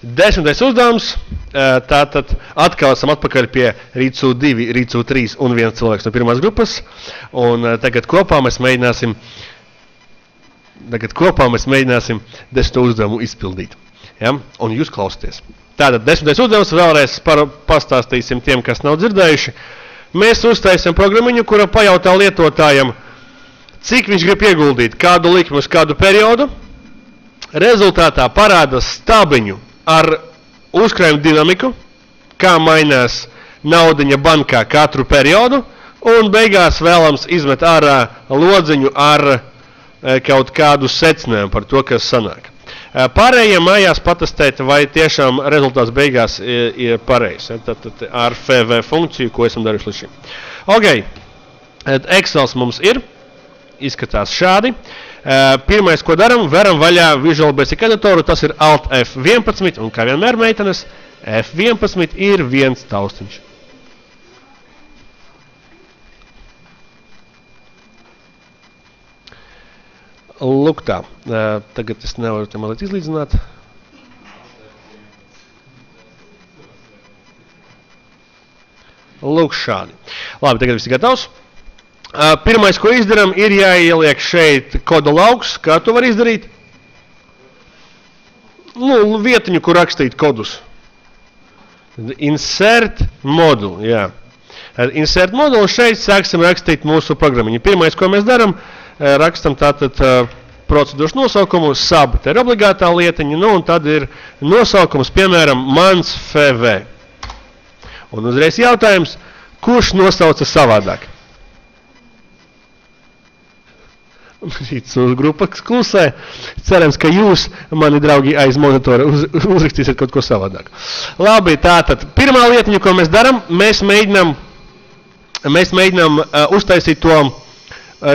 10. uzdevums. Tātad atkal esam atpakaļ pie Rīcu 2, Rīcu 3 un viens cilvēks no pirmās grupas. Un tagad kopā mēs mēģināsim 10. uzdevumu izpildīt. Ja? Un jūs klausieties. Tātad 10. uzdevums vēlreiz pastāstīsim tiem, kas nav dzirdējuši. Mēs uztaisam programmiņu, kura pajautā lietotājam, cik viņš grib ieguldīt kādu likmi uz kādu periodu. Rezultātā parāda stabiņu ar uzkrājumu dinamiku, kā mainās naudiņa bankā katru periodu, un beigās vēlams izmet ārā lodziņu ar kaut kādu secinājumu par to, kas sanāk. Pārējiem mājās patestēt, vai tiešām rezultāts beigās ir pareizs. Tad ar FV funkciju, ko esam darījuši līdz šim. Ok, Excels mums ir, izskatās šādi. Pirmais, ko daram, veram vaļā Visual Basic editoru, tas ir Alt F11, un kā vienmēr meitenes, F11 ir viens taustiņš. Lūk tā, tagad es nevaru te mazliet izlīdzināt. Lūk šādi. Labi, tagad viss ir gatavs. Pirmais, ko izdaram, ir jāieliek šeit koda lauks. Kā to var izdarīt? Vietiņu, kur rakstīt kodus. Insert module, jā. Insert module, šeit sāksim rakstīt mūsu programmiņu. Pirmais, ko mēs daram, rakstam tātad procedūras nosaukumu, sub, te ir obligātā lietiņa, un tad ir nosaukums, piemēram, mans FV. Un uzreiz jautājums, kurš nosauca savādāk? Šīs grupa klusē. Cerams, ka jūs, mani draugi, aiz monitora uzrakstīsiet kaut ko savādāk. Labi, tātad, pirmā lietiņa, ko mēs daram, mēs mēģinām uztaisīt to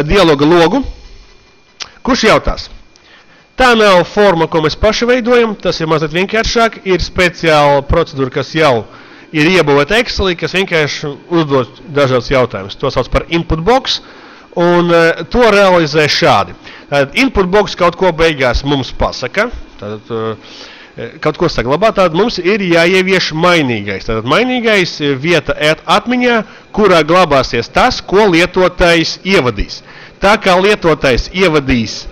dialoga logu. Kurš jautās? Tā nav forma, ko mēs paši veidojam, tas ir mazliet vienkāršāk, ir speciāla procedūra, kas jau ir iebūvēta Excelī, kas vienkārši uzdod dažādas jautājumus. To sauc par input box. Un to realizē šādi. Tātad input box kaut ko beigās mums pasaka, tātad kaut ko saglabā, tātad mums ir jāievieš mainīgais. Tātad mainīgais ir vieta atmiņā, kurā glabāsies tas, ko lietotājs ievadīs. Tā kā lietotājs ievadīs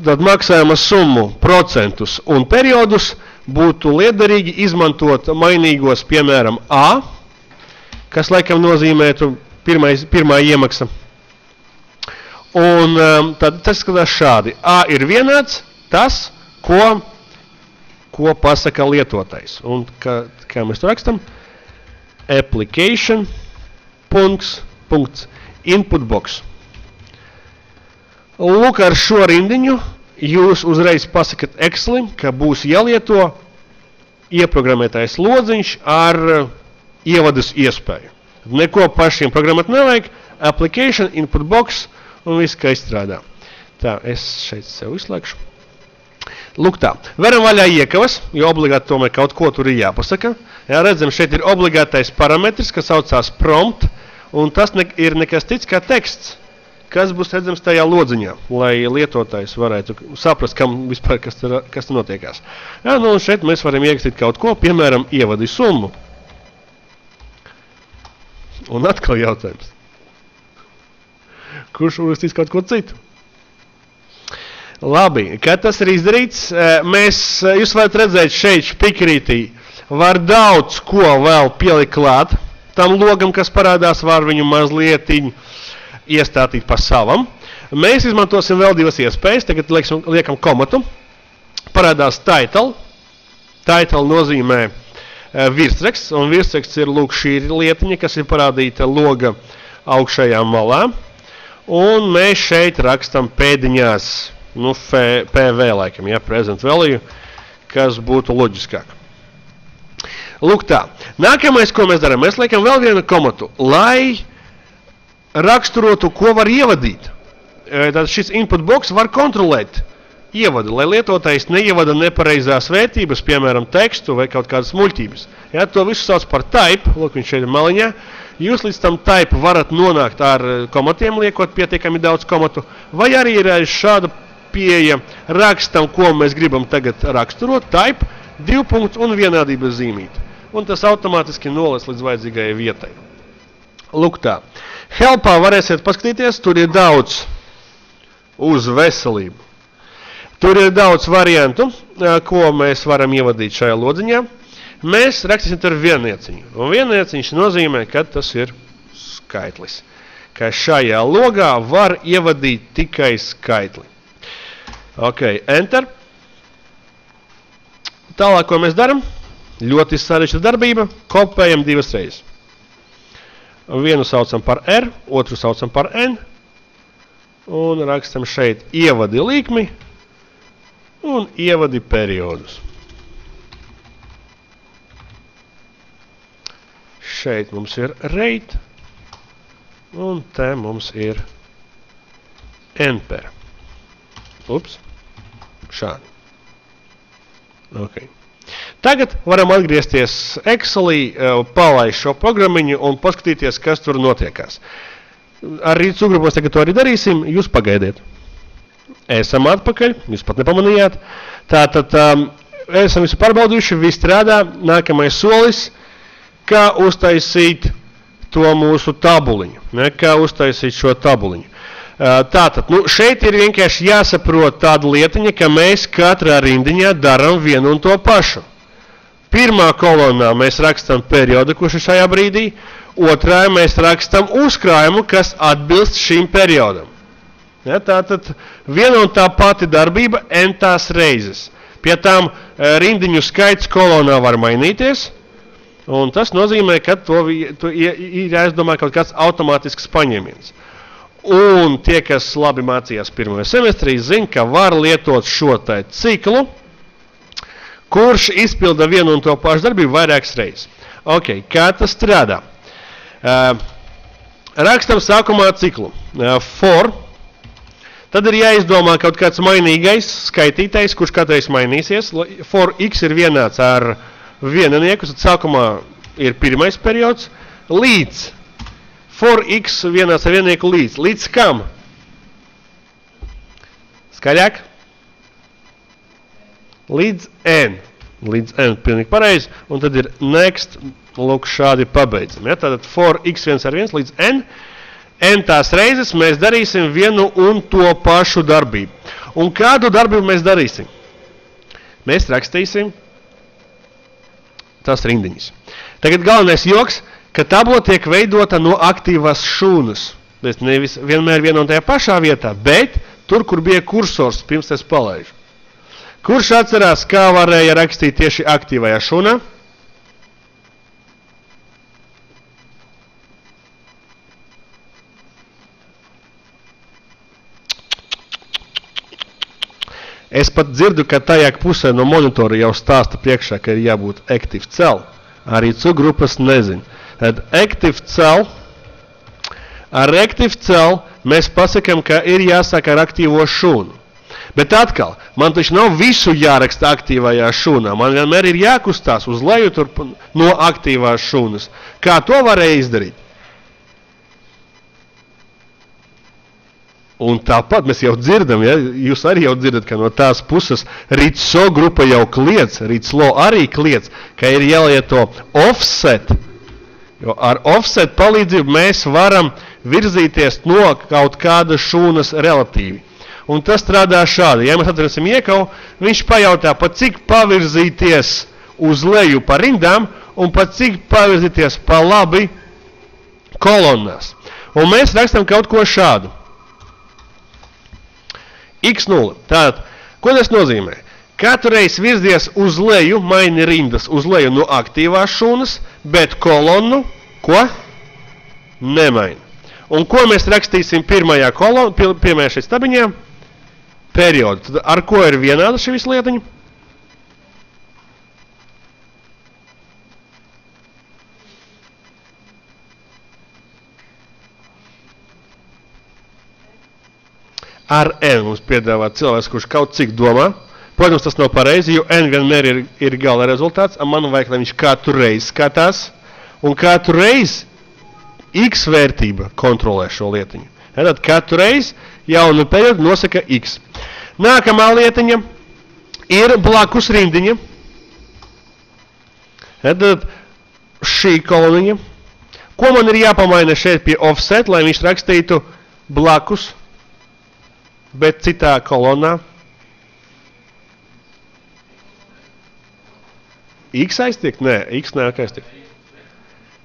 tad maksājuma summu, procentus un periodus, būtu liederīgi izmantot mainīgos, piemēram, A, kas laikam nozīmētu pirmā iemaksa. Un tad tas skatās šādi. A ir vienāds tas, ko pasaka lietotājs. Un kā mēs to rakstam? Application punkts input box. Lūk, ar šo rindiņu jūs uzreiz pasakat Excelim, ka būs jālieto ieprogrammētais lodziņš ar ievadas iespēju. Neko pašiem programmēt nevajag, application, input box un viss, kā izstrādā. Tā, es šeit sev izslēgšu. Lūk tā, veram vaļā iekavas, jo obligāti tomēr kaut ko tur ir jāpasaka. Jā, redzam, šeit ir obligātais parametrs, kas saucās prompt, un tas ir nekas cits kā teksts, kas būs redzams tajā lodziņā, lai lietotājs varētu saprast, kam vispār kas tur notiekās. Jā, un šeit mēs varam ierakstīt kaut ko, piemēram, ievadi summu. Un atkal jautājums. Kurš uzrakstīs kaut ko citu? Labi, kad tas ir izdarīts, jūs varat redzēt šeit špikrītī, var daudz ko vēl pielikt klāt tam logam, kas parādās, var viņu mazlietiņu iestātīt pa savam. Mēs izmantosim vēl divas iespējas, tagad liekam komatu, parādās title, title nozīmē virsraksts, un virsraksts ir lūk šī lietiņa, kas ir parādīta loga augšējā malā, un mēs šeit rakstam pēdiņās, PV laikam, ja, present value, kas būtu loģiskāk. Lūk tā, nākamais, ko mēs darām, mēs liekam vēl vienu komatu, lai raksturotu, ko var ievadīt. Tad šis input box var kontrolēt ievadu, lai lietotājs neievada nepareizās vērtības, piemēram, tekstu vai kaut kādas muļķības. Ja, to visu sauc par type, lūk, viņš šeit ir maliņā. Jūs līdz tam type varat nonākt ar komatiem, liekot pietiekami daudz komatu, vai arī ir šāda pieeja rakstam, ko mēs gribam tagad raksturot, type, 2 un vienādības zīmīti. Un tas automātiski nolas līdz vajadzīgajai vietai. Lūk tā. Helpā varēsiet paskatīties, tur ir daudz uz veselību. Tur ir daudz variantu, ko mēs varam ievadīt šajā lodziņā. Mēs rakstīsim ar viennieciņu. Un viennieciņš nozīmē, ka tas ir skaitlis. Ka šajā logā var ievadīt tikai skaitli. Ok, enter. Tālāk, ko mēs daram? Ļoti sarežģīta darbība. Kopējam 2 reizes. Vienu saucam par R, otru saucam par N. Un rakstam šeit ievadi līkmi un ievadi periodus. Šeit mums ir rate, un te mums ir nper. Ups, šādi. Okay. Tagad varam atgriezties Excelī, palaist šo programmiņu un paskatīties, kas tur notiekās. Ar rīt sugrupos tagad to arī darīsim, jūs pagaidiet. Esam atpakaļ, jūs pat nepamanījāt. Tātad esam visu pārbaudījuši, viss strādā. Nākamais solis, kā uztaisīt to mūsu tabuliņu. Kā uztaisīt šo tabuliņu. Tātad, šeit ir vienkārši jāsaprot tāda lietiņa, ka mēs katrā rindiņā darām vienu un to pašu. Pirmā kolonā mēs rakstam periodu, kurš ir šajā brīdī. Otrā mēs rakstam uzkrājumu, kas atbilst šim periodam. Ja, tātad viena un tā pati darbība n-tās reizes. Pie tām rindiņu skaits kolonā var mainīties, un tas nozīmē, ka to ir jāizdomā kaut kāds automātisks paņēmiens. Un tie, kas labi mācījās pirmajā semestrī, zina, ka var lietot šo te ciklu, kurš izpilda vienu un to pašu darbību vairākas reizes. Ok, kā tas strādā? Rakstam sākumā ciklu for, tad ir jāizdomā kaut kāds mainīgais skaitītais, kurš katreiz mainīsies. For x ir vienāds ar vienanieku, tad sākumā ir pirmais periods, līdz for x vienāds ar vienanieku līdz. Līdz kam? Skaļāk? Līdz n. Līdz n, pilnīgi pareizi. Un tad ir next, lūk, šādi pabeidzam. Ja? Tātad for x viens ar viens līdz n. N tās reizes mēs darīsim vienu un to pašu darbību. Un kādu darbību mēs darīsim? Mēs rakstīsim tās rindiņas. Tagad galvenais joks, ka tabula tiek veidota no aktīvās šūnas. Nevis vienmēr viena un tajā pašā vietā, bet tur, kur bija kursors, pirms es palaižu. Kurš atcerās, kā varēja rakstīt tieši aktīvajā šūnā? Es pat dzirdu, ka tajā pusē no monitora jau stāsta priekšā, ka ir jābūt active cell. Arī cugrupas nezin. Tad active cell, ar active cell mēs pasakam, ka ir jāsāk ar aktīvo šūnu. Bet atkal, man taču nav visu jāraksta aktīvajā šūnā. Man vienmēr ir jākustās uz leju turp no aktīvās šūnas. Kā to varēja izdarīt? Un tāpat mēs jau dzirdam, ja? Jūs arī jau dzirdat, ka no tās puses RITSO grupa jau kliedz, RITSLO arī kliedz, ka ir jālieto offset. Jo ar offset palīdzību mēs varam virzīties no kaut kāda šūnas relatīvi. Un tas strādā šādi. Ja mēs atrasim iekau, viņš pajautā, pa cik pavirzīties uz leju pa rindām un pa cik pavirzīties pa labi kolonnās. Un mēs rakstam kaut ko šādu. X0. Tātad, ko tas nozīmē? Katru reizi virzies uz leju, maini rindas uz leju no aktīvās šūnas, bet kolonnu, ko? Nemaini. Un ko mēs rakstīsim pirmajā šeit stabiņā? Periodu. Tad ar ko ir vienāda šī visu lietiņa? Ar n mums piedāvā cilvēks, kurš kaut cik domā. Protams, tas nav pareizi, jo n vienmēr ir gala rezultāts. Man vajag, lai viņš katru reizi skatās. Un katru reizi x vērtība kontrolē šo lietiņu. Tad katru reizi jaunu periodu nosaka x. Nākamā lietiņa ir blakus rindiņa. Tad šī koloniņa. Ko man ir jāpamaina šeit pie offset, lai viņš rakstītu blakus, bet citā kolonā? X aiztiek? Nē, X nevajag aiztiek.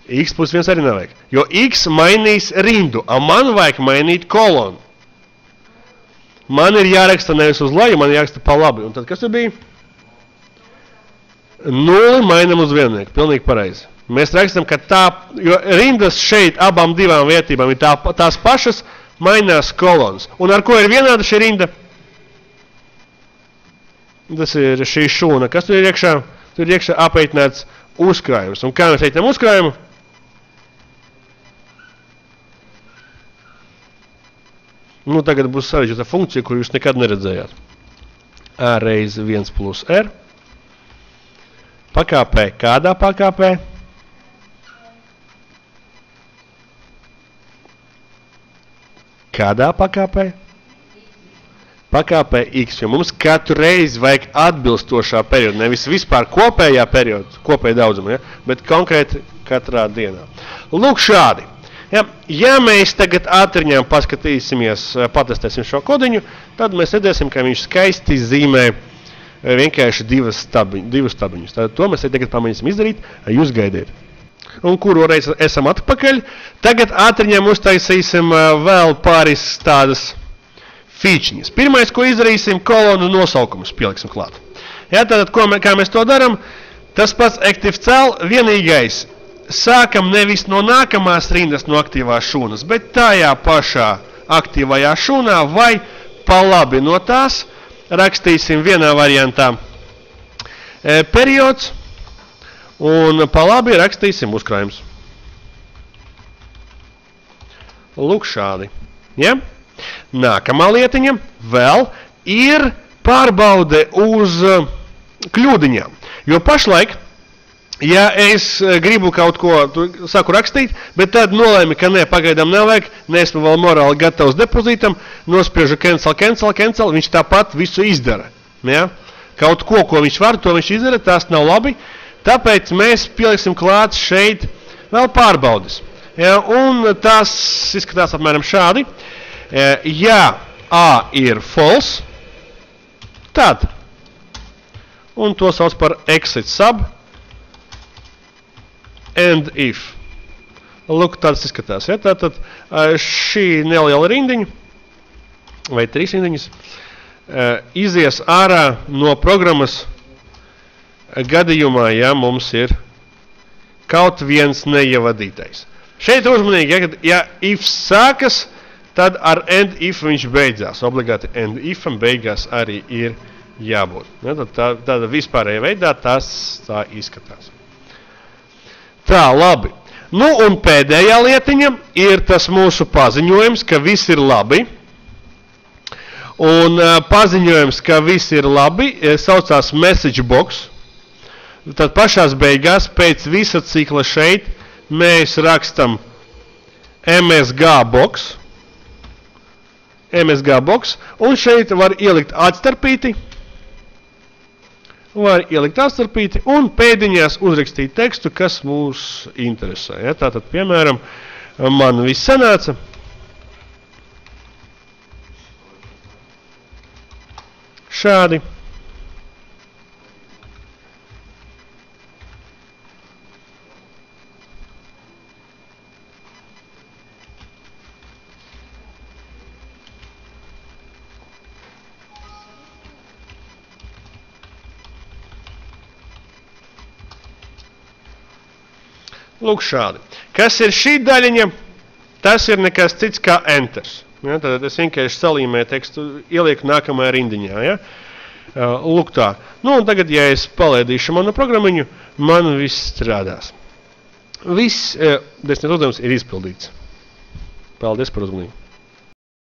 X plus 1 arī nevajag. Jo X mainīs rindu, a man vajag mainīt kolonu. Man ir jāraksta nevis uz leju, man ir jāraksta pa labi. Un tad kas tur bija? 0 mainam uz viennieku. Pilnīgi pareizi. Mēs rakstam, ka tā, jo rindas šeit abām divām vietībām ir tās pašas, mainās kolonas. Un ar ko ir vienāda šī rinda? Tas ir šī šūna. Kas tur ir iekšā? Tur ir iekšā apeitināts uzkrājums. Un kā mēs reiķinām uzkrājumu? Nu, tagad būs sarežģīta funkcija, kur jūs nekad neredzējāt. A reiz 1 plus R. Pakāpē. Kādā pakāpē? Kādā pakāpē? Pakāpē X, jo mums katru reizi vajag atbilstošā perioda, nevis vispār kopējā perioda, kopēja daudzuma, ja? Bet konkrēti katrā dienā. Lūk šādi. Ja mēs tagad ātriņām paskatīsimies, patestēsim šo kodiņu, tad mēs redzēsim, ka viņš skaisti zīmē vienkārši divus stabiņus. Tātad to mēs tagad pamēģināsim izdarīt, jūs gaidiet. Un kuru reiz esam atpakaļ, tagad ātriņām uztaisīsim vēl pāris tādas fīčiņas. Pirmais, ko izdarīsim, kolonu nosaukumus pieliksim klāt. Ja, tātad, kā mēs to daram, tas pats ActiveCell vienīgais. Sākam nevis no nākamās rindas no aktīvās šūnas, bet tajā pašā aktīvajā šūnā vai pa labi no tās rakstīsim vienā variantā periods un pa labi rakstīsim uzkrājums. Lūk šādi. Ja? Nākamā lietiņa vēl ir pārbaude uz kļūdiņām, jo pašlaik ja es gribu kaut ko saku rakstīt, bet tad nolēmi, ka nē, pagaidām nevajag, neesmu vēl morāli gatavs depozītam, nospriežu cancel, viņš tāpat visu izdara. Ja? Kaut ko viņš var, to viņš izdara, tas nav labi, tāpēc mēs pieliksim klāt šeit vēl pārbaudes. Ja? Un tas izskatās apmēram šādi. Ja A ir false, tad, un to sauc par exit sub, and if. Lūk, tāds izskatās. Ja? Tātad šī neliela rindiņa, vai 3 rindiņas, izies ārā no programmas gadījumā, ja mums ir kaut viens neievadītais. Šeit uzmanīgi, ja if sākas, tad ar end if viņš beidzās. Obligāti end ifam beigās arī ir jābūt. Ja? Tāda vispārējā veidā tas tā izskatās. Tā, labi. Nu, un pēdējā lietiņa ir tas mūsu paziņojums, ka viss ir labi. Un paziņojums, ka viss ir labi, saucās message box. Tad pašās beigās, pēc visa cikla šeit, mēs rakstam MSG box, un šeit var ielikt atstarpīti. Var ielikt atstarpīti un pēdiņās uzrakstīt tekstu, kas mūs interesē. Ja? Tātad, piemēram, man viss sanāca. Šādi. Lūk šādi. Kas ir šī daļiņa? Tas ir nekas cits kā enters. Ja, tad es vienkārši salīmēju tekstu, ielieku nākamajā rindiņā. Ja? Lūk tā. Nu, un tagad, ja es palaidīšu manu programmiņu, man viss strādās. Viss 10 uzdevums ir izpildīts. Paldies par uzmanību.